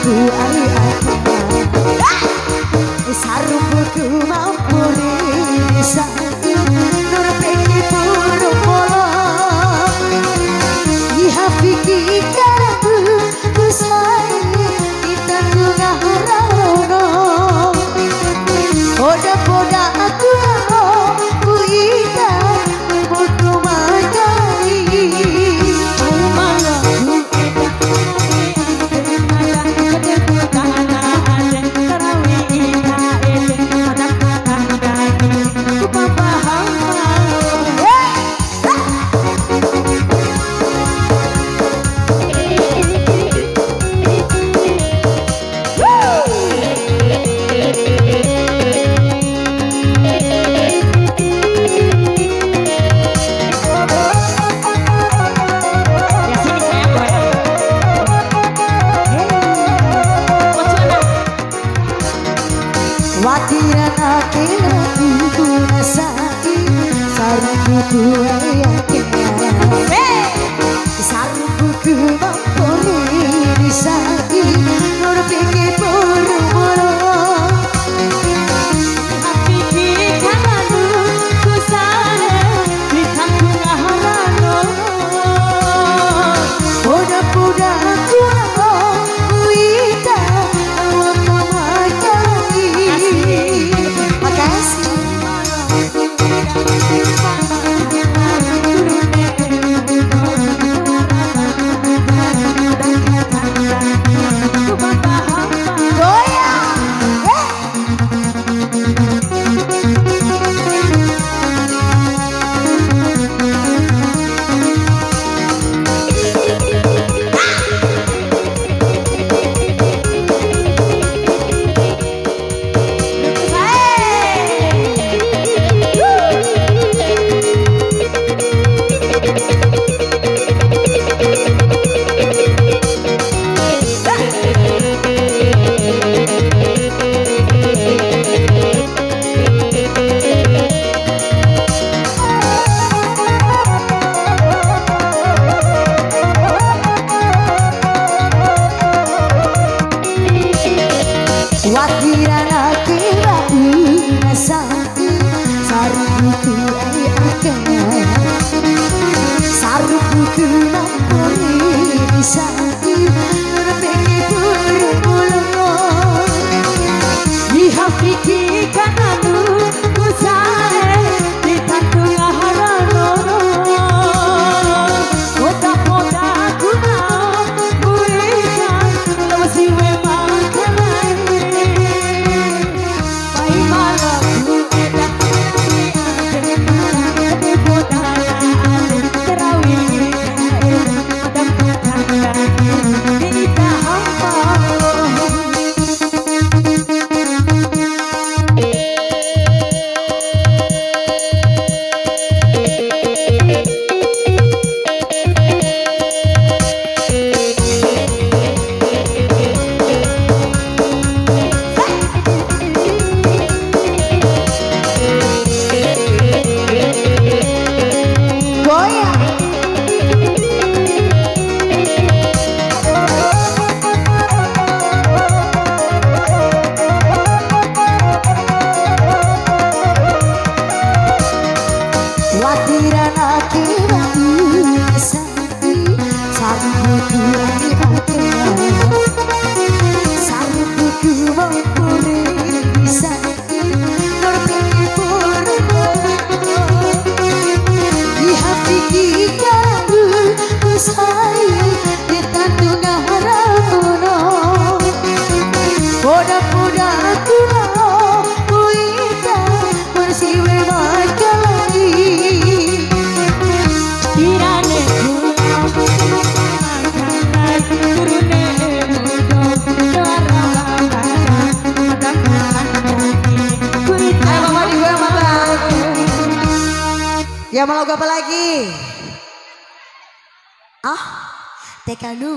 buku ari sarung buku mampu bisa nur pengi burung bolong iha fikir karaku ku sayang kita ku ngaharono poda-poda aku ku ika buku magai Watiran akhirku ku nasai sarungku ku yakin sarungku ku mampuni disai nur pikir burung-burung hati kikanamu ku sayang di kampung aharano poda-poda aku Watiran akhirku nasai sarungku akan sarungku mampuni disai nur pengi burung-burung iha fikir kanamu ku sayang di kampung aharano poda-poda aku mau berikan lewasi memang Watiran akhirku nasai sarungku akan sarungku mampuni disai nur pengi burung iha fikir ku sayang di tantung harapono poda-poda aku ku ika bersiwe makalai kirane ya mau lagu apa lagi? Tekanu.